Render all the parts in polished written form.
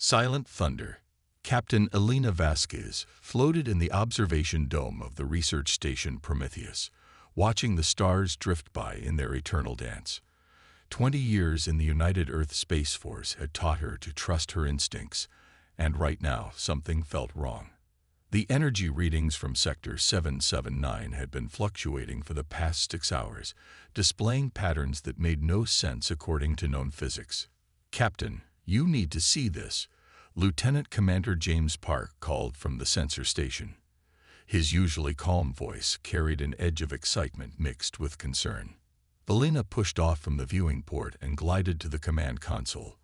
Silent thunder. Captain Elena Vasquez floated in the observation dome of the research station Prometheus, watching the stars drift by in their eternal dance. 20 years in the United Earth Space Force had taught her to trust her instincts, and right now something felt wrong. The energy readings from Sector 779 had been fluctuating for the past 6 hours, displaying patterns that made no sense according to known physics. "Captain, you need to see this," Lieutenant Commander James Park called from the sensor station. His usually calm voice carried an edge of excitement mixed with concern. Elena pushed off from the viewing port and glided to the command console.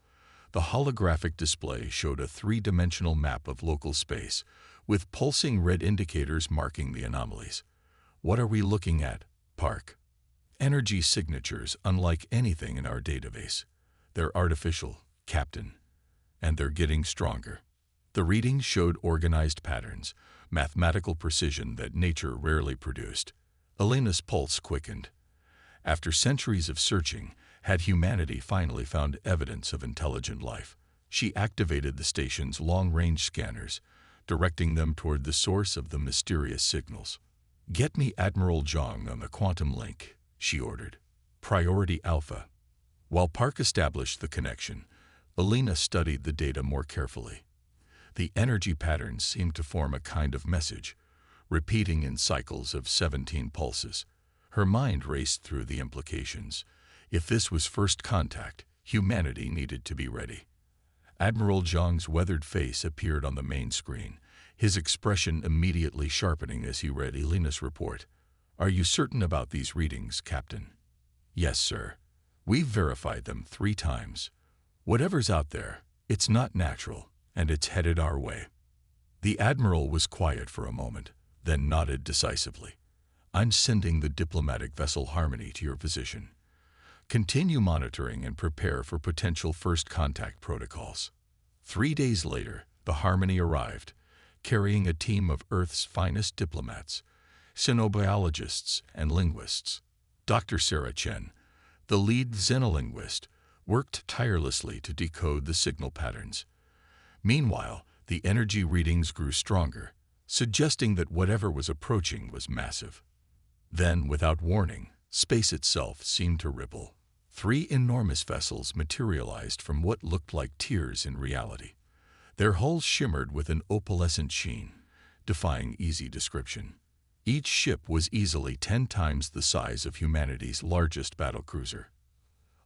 The holographic display showed a three-dimensional map of local space, with pulsing red indicators marking the anomalies. "What are we looking at, Park?" "Energy signatures unlike anything in our database. They're artificial, Captain, and they're getting stronger." The readings showed organized patterns, mathematical precision that nature rarely produced. Elena's pulse quickened. After centuries of searching, had humanity finally found evidence of intelligent life? She activated the station's long-range scanners, directing them toward the source of the mysterious signals. "Get me Admiral Zhang on the quantum link," she ordered. "Priority Alpha." While Park established the connection, Elena studied the data more carefully. The energy patterns seemed to form a kind of message, repeating in cycles of 17 pulses. Her mind raced through the implications. If this was first contact, humanity needed to be ready. Admiral Zhang's weathered face appeared on the main screen, his expression immediately sharpening as he read Elena's report. "Are you certain about these readings, Captain?" "Yes, sir. We've verified them 3 times. Whatever's out there, it's not natural, and it's headed our way." The Admiral was quiet for a moment, then nodded decisively. "I'm sending the diplomatic vessel Harmony to your position. Continue monitoring and prepare for potential first contact protocols." 3 days later, the Harmony arrived, carrying a team of Earth's finest diplomats, xenobiologists, and linguists. Dr. Sarah Chen, the lead xenolinguist, worked tirelessly to decode the signal patterns. Meanwhile, the energy readings grew stronger, suggesting that whatever was approaching was massive. Then, without warning, space itself seemed to ripple. 3 enormous vessels materialized from what looked like tears in reality. Their hulls shimmered with an opalescent sheen, defying easy description. Each ship was easily 10 times the size of humanity's largest battlecruiser.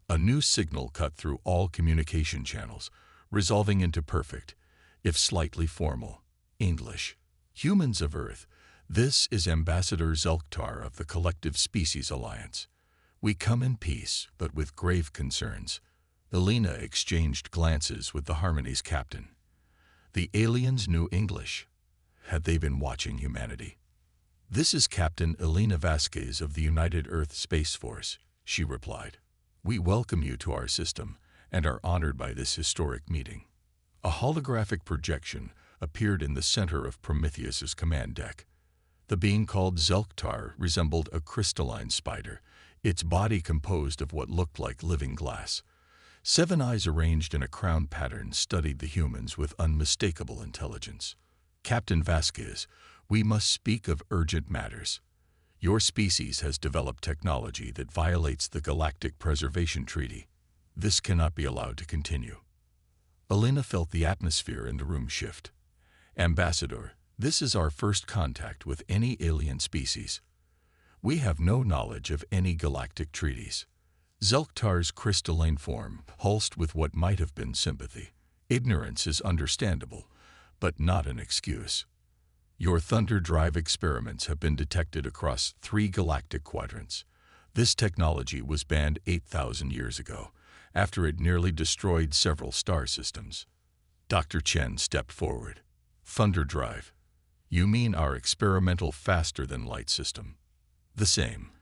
A new signal cut through all communication channels, resolving into perfect, if slightly formal, English. "Humans of Earth, this is Ambassador Zelktar of the Collective Species Alliance. We come in peace, but with grave concerns." Elena exchanged glances with the Harmony's captain. The aliens knew English. Had they been watching humanity? "This is Captain Elena Vasquez of the United Earth Space Force," she replied. "We welcome you to our system and are honored by this historic meeting." A holographic projection appeared in the center of Prometheus's command deck. The being called Zelktar resembled a crystalline spider, its body composed of what looked like living glass. 7 eyes arranged in a crown pattern studied the humans with unmistakable intelligence. "Captain Vasquez, we must speak of urgent matters. Your species has developed technology that violates the Galactic Preservation Treaty. This cannot be allowed to continue." Elena felt the atmosphere in the room shift. "Ambassador, this is our first contact with any alien species. We have no knowledge of any galactic treaties." Zelktar's crystalline form pulsed with what might have been sympathy. "Ignorance is understandable, but not an excuse. Your Thunder Drive experiments have been detected across 3 galactic quadrants. This technology was banned 8,000 years ago, after it nearly destroyed several star systems." Dr. Chen stepped forward. "Thunder Drive? You mean our experimental faster-than-light system?" "The same.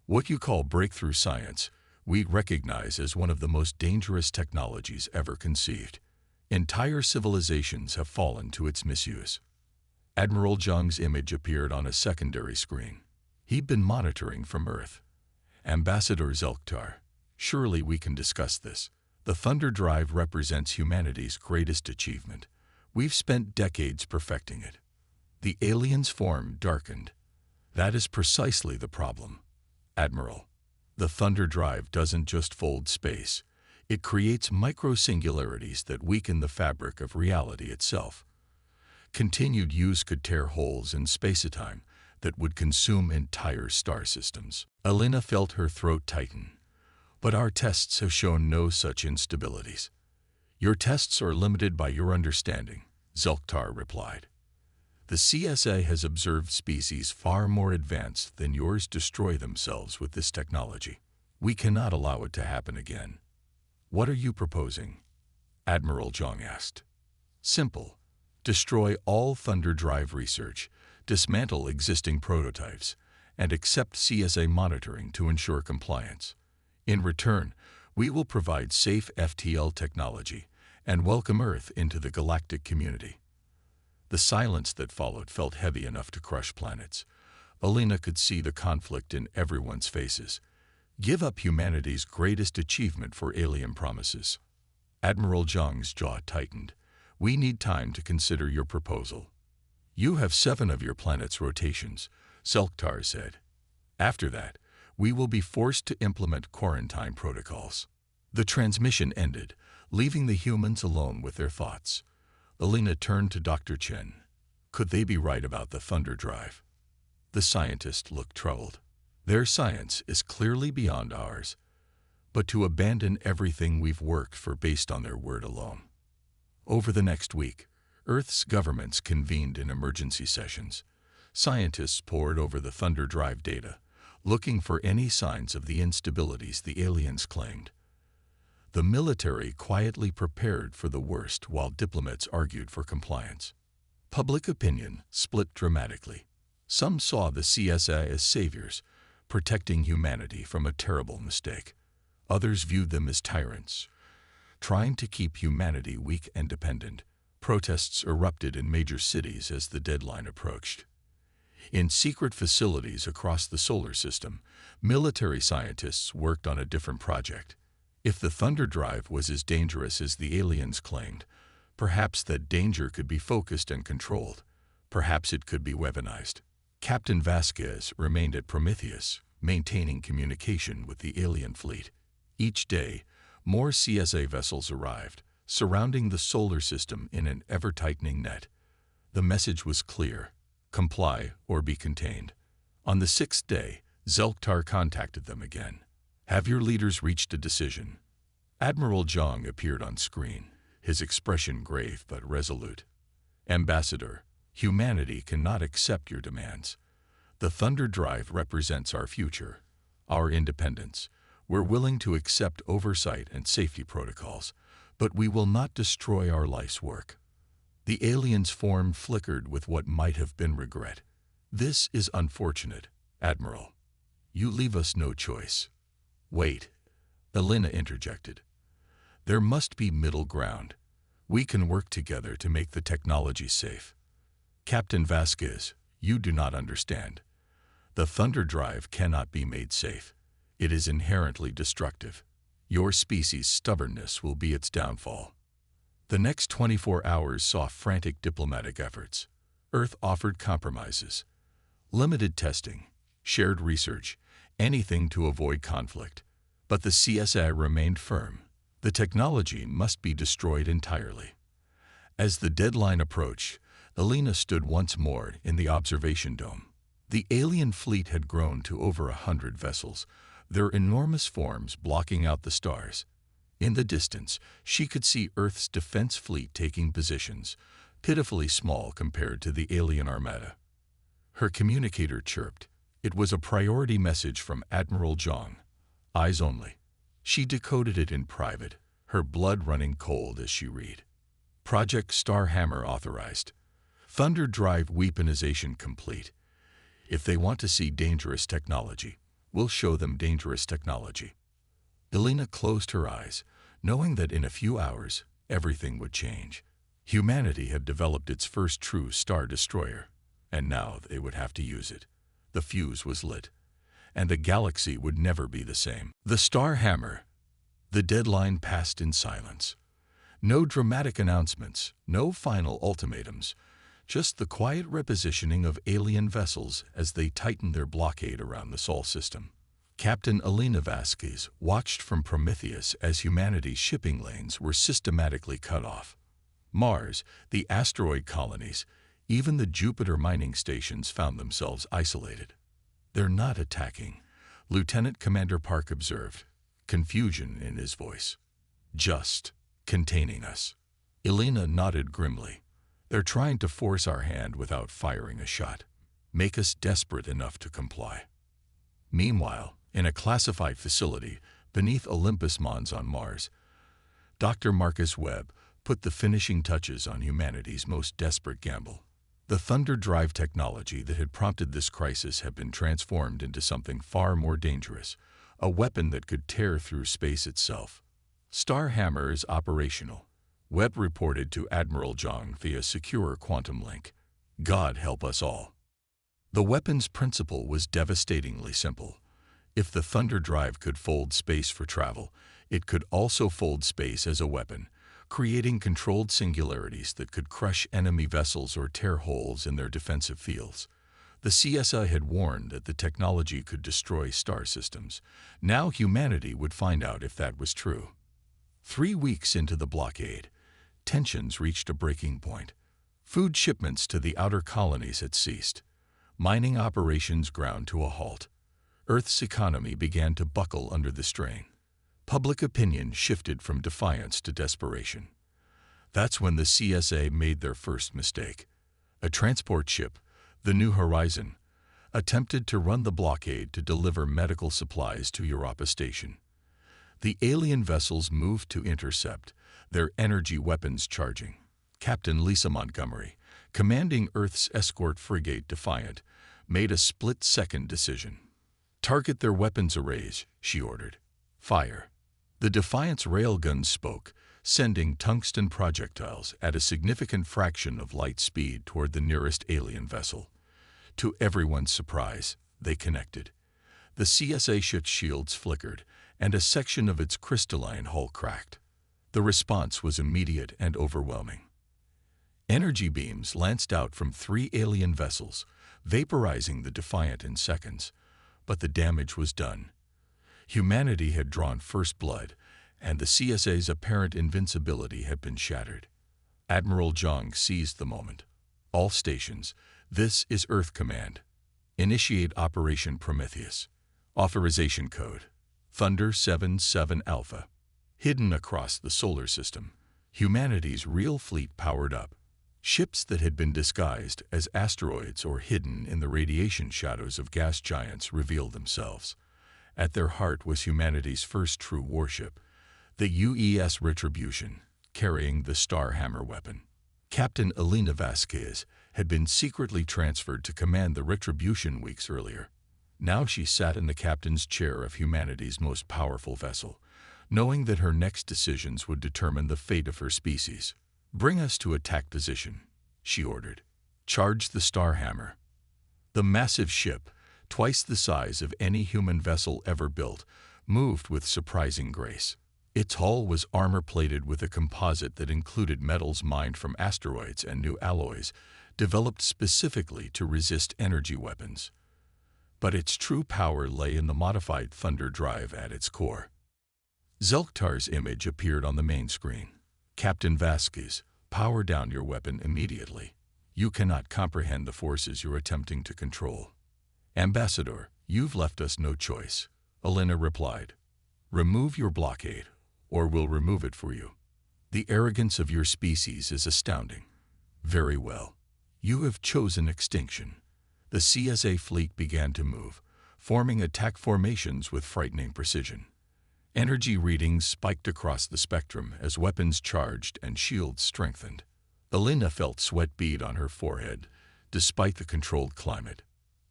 What you call breakthrough science, we recognize as one of the most dangerous technologies ever conceived. Entire civilizations have fallen to its misuse." Admiral Zhang's image appeared on a secondary screen. He'd been monitoring from Earth. "Ambassador Zelktar, surely we can discuss this. The Thunder Drive represents humanity's greatest achievement. We've spent decades perfecting it. The alien's form darkened. That is precisely the problem, Admiral. The Thunder Drive doesn't just fold space. It creates micro-singularities that weaken the fabric of reality itself. Continued use could tear holes in space-time that would consume entire star systems. Alina felt her throat tighten. But our tests have shown no such instabilities. Your tests are limited by your understanding, Zelktar replied. The CSA has observed species far more advanced than yours destroy themselves with this technology. We cannot allow it to happen again. What are you proposing? Admiral Zhang asked. Simple. Destroy all Thunder Drive research, dismantle existing prototypes, and accept CSA monitoring to ensure compliance. In return, we will provide safe FTL technology and welcome Earth into the galactic community. The silence that followed felt heavy enough to crush planets. Alina could see the conflict in everyone's faces. Give up humanity's greatest achievement for alien promises. Admiral Zhang's jaw tightened. We need time to consider your proposal. You have 7 of your planet's rotations, Zelktar said. After that, we will be forced to implement quarantine protocols. The transmission ended, leaving the humans alone with their thoughts. Alina turned to Dr. Chen. Could they be right about the Thunder Drive? The scientist looked troubled. Their science is clearly beyond ours, but to abandon everything we've worked for based on their word alone. Over the next week, Earth's governments convened in emergency sessions. Scientists pored over the Thunder Drive data, looking for any signs of the instabilities the aliens claimed. The military quietly prepared for the worst while diplomats argued for compliance. Public opinion split dramatically. Some saw the CSA as saviors, protecting humanity from a terrible mistake. Others viewed them as tyrants, trying to keep humanity weak and dependent. Protests erupted in major cities as the deadline approached. In secret facilities across the solar system, military scientists worked on a different project. If the Thunder Drive was as dangerous as the aliens claimed, perhaps that danger could be focused and controlled. Perhaps it could be weaponized. Captain Vasquez remained at Prometheus, maintaining communication with the alien fleet. Each day, more CSA vessels arrived, surrounding the solar system in an ever-tightening net. The message was clear: comply or be contained. On the 6th day, Zelktar contacted them again. Have your leaders reached a decision? Admiral Zhang appeared on screen, his expression grave but resolute. Ambassador, humanity cannot accept your demands. The Thunder Drive represents our future, our independence. We're willing to accept oversight and safety protocols, but we will not destroy our life's work. The alien's form flickered with what might have been regret. This is unfortunate, Admiral. You leave us no choice. Wait, Alina interjected. There must be middle ground. We can work together to make the technology safe. Captain Vasquez, you do not understand. The Thunder Drive cannot be made safe. It is inherently destructive. Your species' stubbornness will be its downfall. The next 24 hours saw frantic diplomatic efforts. Earth offered compromises. Limited testing, shared research, anything to avoid conflict. But the CSA remained firm. The technology must be destroyed entirely. As the deadline approached, Alina stood once more in the observation dome. The alien fleet had grown to over 100 vessels, their enormous forms blocking out the stars. In the distance, she could see Earth's defense fleet taking positions, pitifully small compared to the alien armada. Her communicator chirped. It was a priority message from Admiral Zhang. Eyes only. She decoded it in private, her blood running cold as she read. Project Starhammer authorized. Thunder Drive weaponization complete. If they want to see dangerous technology, we'll show them dangerous technology. Alina closed her eyes, knowing that in a few hours, everything would change. Humanity had developed its first true star destroyer, and now they would have to use it. The fuse was lit, and the galaxy would never be the same. The Star Hammer. The deadline passed in silence. No dramatic announcements, no final ultimatums, just the quiet repositioning of alien vessels as they tightened their blockade around the Sol system. Captain Alina Vasquez watched from Prometheus as humanity's shipping lanes were systematically cut off. Mars, the asteroid colonies, even the Jupiter mining stations found themselves isolated. "They're not attacking," Lieutenant Commander Park observed, confusion in his voice. "Just containing us." Elena nodded grimly. "They're trying to force our hand without firing a shot. Make us desperate enough to comply." Meanwhile, in a classified facility beneath Olympus Mons on Mars, Dr. Marcus Webb put the finishing touches on humanity's most desperate gamble. The Thunder Drive technology that had prompted this crisis had been transformed into something far more dangerous, a weapon that could tear through space itself. Starhammer is operational, Webb reported to Admiral Zhang via secure quantum link. God help us all. The weapon's principle was devastatingly simple. If the Thunder Drive could fold space for travel, it could also fold space as a weapon, creating controlled singularities that could crush enemy vessels or tear holes in their defensive fields. The CSI had warned that the technology could destroy star systems. Now humanity would find out if that was true. 3 weeks into the blockade, tensions reached a breaking point. Food shipments to the outer colonies had ceased. Mining operations ground to a halt. Earth's economy began to buckle under the strain. Public opinion shifted from defiance to desperation. That's when the CSA made their first mistake. A transport ship, the New Horizon, attempted to run the blockade to deliver medical supplies to Europa Station. The alien vessels moved to intercept, their energy weapons charging. Captain Lisa Montgomery, commanding Earth's escort frigate Defiant, made a split-second decision. "Target their weapons arrays," she ordered. "Fire." The Defiant's railguns spoke, sending tungsten projectiles at a significant fraction of light speed toward the nearest alien vessel. To everyone's surprise, they connected. The CSA ship's shields flickered, and a section of its crystalline hull cracked. The response was immediate and overwhelming. Energy beams lanced out from 3 alien vessels, vaporizing the Defiant in seconds, but the damage was done. Humanity had drawn first blood, and the CSA's apparent invincibility had been shattered. Admiral Zhang seized the moment. "All stations, this is Earth Command. Initiate Operation Prometheus. Authorization code, Thunder 77 Alpha." Hidden across the solar system, humanity's real fleet powered up. Ships that had been disguised as asteroids or hidden in the radiation shadows of gas giants revealed themselves. At their heart was humanity's first true warship, the UES Retribution, carrying the Starhammer weapon. Captain Alina Vasquez had been secretly transferred to command the Retribution weeks earlier. Now she sat in the captain's chair of humanity's most powerful vessel, knowing that her next decisions would determine the fate of her species. "Bring us to attack position," she ordered. "Charge the Starhammer." The massive ship, twice the size of any human vessel ever built, moved with surprising grace. Its hull was armor-plated with a composite that included metals mined from asteroids and new alloys, developed specifically to resist energy weapons. But its true power lay in the modified Thunder Drive at its core. Zelktar's image appeared on the main screen. "Captain Vasquez, power down your weapon immediately. You cannot comprehend the forces you're attempting to control." "Ambassador, you've left us no choice," Elena replied. "Remove your blockade, or we'll remove it for you. The arrogance of your species is astounding." "Very well. You have chosen extinction." The CSA fleet began to move, forming attack formations with frightening precision. Energy readings spiked across the spectrum as weapons charged and shields strengthened. Elena felt sweat bead on her forehead, despite the controlled climate.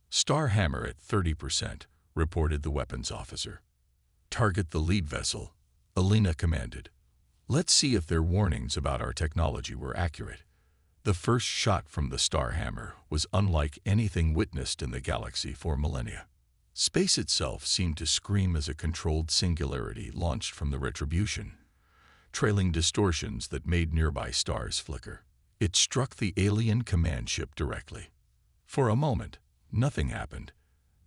"Starhammer at 30%, reported the weapons officer. "Target the lead vessel," Elena commanded. "Let's see if their warnings about our technology were accurate." The first shot from the Starhammer was unlike anything witnessed in the galaxy for millennia. Space itself seemed to scream as a controlled singularity launched from the retribution, trailing distortions that made nearby stars flicker. It struck the alien command ship directly. For a moment, nothing happened.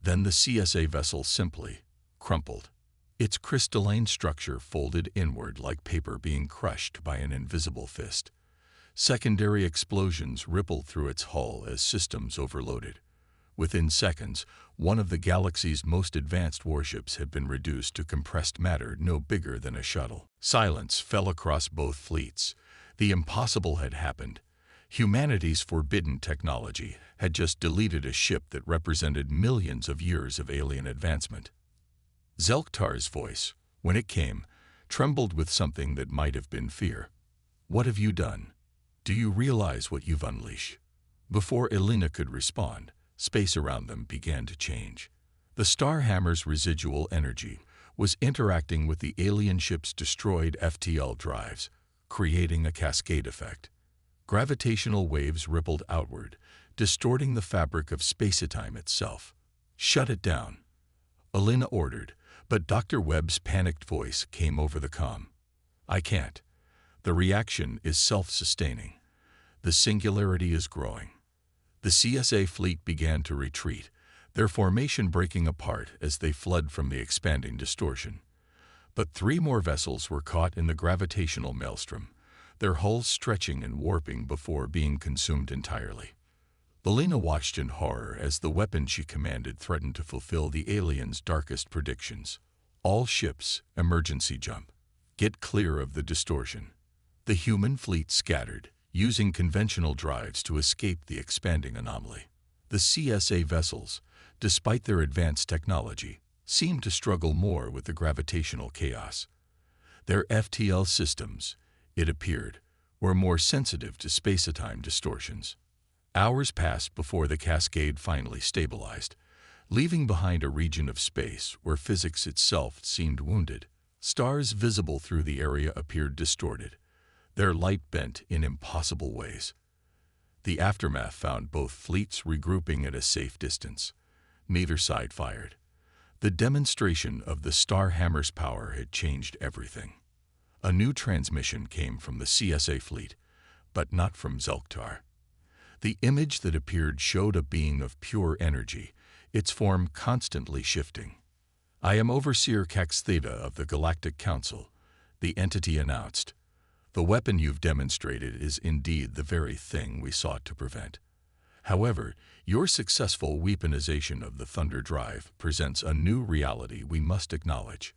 Then the CSA vessel simply crumpled. Its crystalline structure folded inward like paper being crushed by an invisible fist. Secondary explosions rippled through its hull as systems overloaded. Within seconds, one of the galaxy's most advanced warships had been reduced to compressed matter no bigger than a shuttle. Silence fell across both fleets. The impossible had happened. Humanity's forbidden technology had just deleted a ship that represented millions of years of alien advancement. Zelktar's voice, when it came, trembled with something that might have been fear. "What have you done? Do you realize what you've unleashed?" Before Elena could respond, space around them began to change. The Starhammer's residual energy was interacting with the alien ship's destroyed FTL drives, creating a cascade effect. Gravitational waves rippled outward, distorting the fabric of spacetime itself. "Shut it down," Elena ordered, but Dr. Webb's panicked voice came over the comm. "I can't. The reaction is self-sustaining. The singularity is growing." The CSA fleet began to retreat, their formation breaking apart as they fled from the expanding distortion. But 3 more vessels were caught in the gravitational maelstrom, their hulls stretching and warping before being consumed entirely. Elena watched in horror as the weapon she commanded threatened to fulfill the aliens' darkest predictions. "All ships, emergency jump. Get clear of the distortion." The human fleet scattered, using conventional drives to escape the expanding anomaly. The CSA vessels, despite their advanced technology, seemed to struggle more with the gravitational chaos. Their FTL systems, it appeared, were more sensitive to spacetime distortions. Hours passed before the cascade finally stabilized, leaving behind a region of space where physics itself seemed wounded. Stars visible through the area appeared distorted, their light bent in impossible ways. The aftermath found both fleets regrouping at a safe distance. Neither side fired. The demonstration of the Starhammer's power had changed everything. A new transmission came from the CSA fleet, but not from Zelktar. The image that appeared showed a being of pure energy, its form constantly shifting. "I am Overseer Cax Theta of the Galactic Council," the entity announced. "The weapon you've demonstrated is indeed the very thing we sought to prevent. However, your successful weaponization of the Thunder Drive presents a new reality we must acknowledge."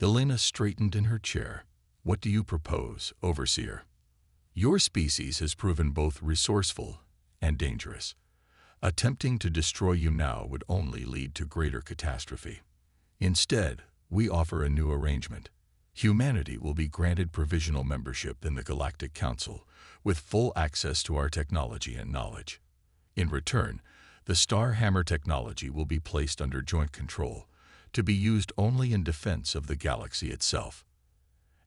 Elena straightened in her chair. "What do you propose, Overseer?" "Your species has proven both resourceful and dangerous. Attempting to destroy you now would only lead to greater catastrophe. Instead, we offer a new arrangement. Humanity will be granted provisional membership in the Galactic Council, with full access to our technology and knowledge. In return, the Starhammer technology will be placed under joint control, to be used only in defense of the galaxy itself."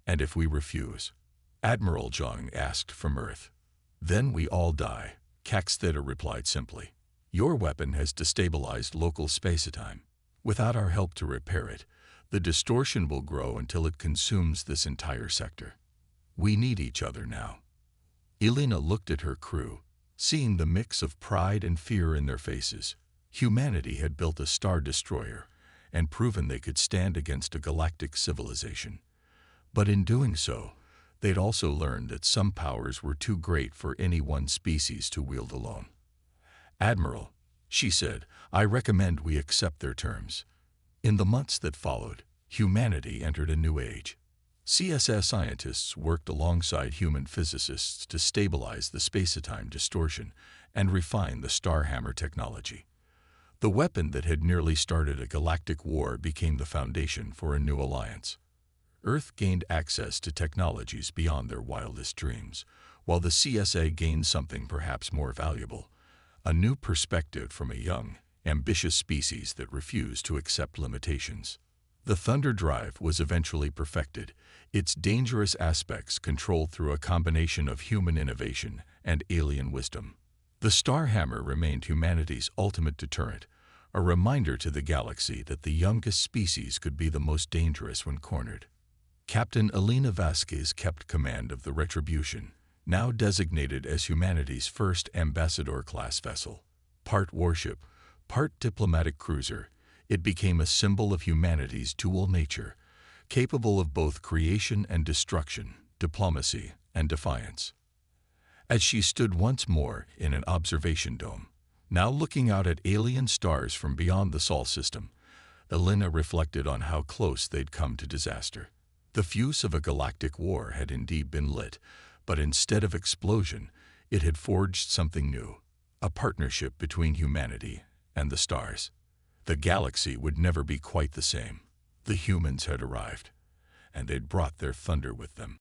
"And if we refuse?" Admiral Zhang asked from Earth. "Then we all die," Cax Theta replied simply. "Your weapon has destabilized local spacetime. Without our help to repair it, the distortion will grow until it consumes this entire sector. We need each other now." Elena looked at her crew, seeing the mix of pride and fear in their faces. Humanity had built a star destroyer and proven they could stand against a galactic civilization. But in doing so, they'd also learned that some powers were too great for any one species to wield alone. "Admiral," she said, "I recommend we accept their terms." In the months that followed, humanity entered a new age. CSS scientists worked alongside human physicists to stabilize the spacetime distortion and refine the Starhammer technology. The weapon that had nearly started a galactic war became the foundation for a new alliance. Earth gained access to technologies beyond their wildest dreams, while the CSA gained something perhaps more valuable, a new perspective from a young, ambitious species that refused to accept limitations. The Thunder Drive was eventually perfected, its dangerous aspects controlled through a combination of human innovation and alien wisdom. The Starhammer remained humanity's ultimate deterrent, a reminder to the galaxy that the youngest species could be the most dangerous when cornered. Captain Elena Vasquez kept command of the Retribution, now designated as humanity's first ambassador-class vessel. Part warship, part diplomatic cruiser, it became a symbol of humanity's dual nature, capable of both creation and destruction, diplomacy and defiance. As she stood once more in an observation dome, now looking out at alien stars from beyond the Sol system, Elena reflected on how close they'd come to disaster. The fuse of a galactic war had indeed been lit, but instead of explosion, it had forged something new, a partnership between humanity and the stars. The galaxy would never be quite the same. The humans had arrived, and they'd brought their thunder with them.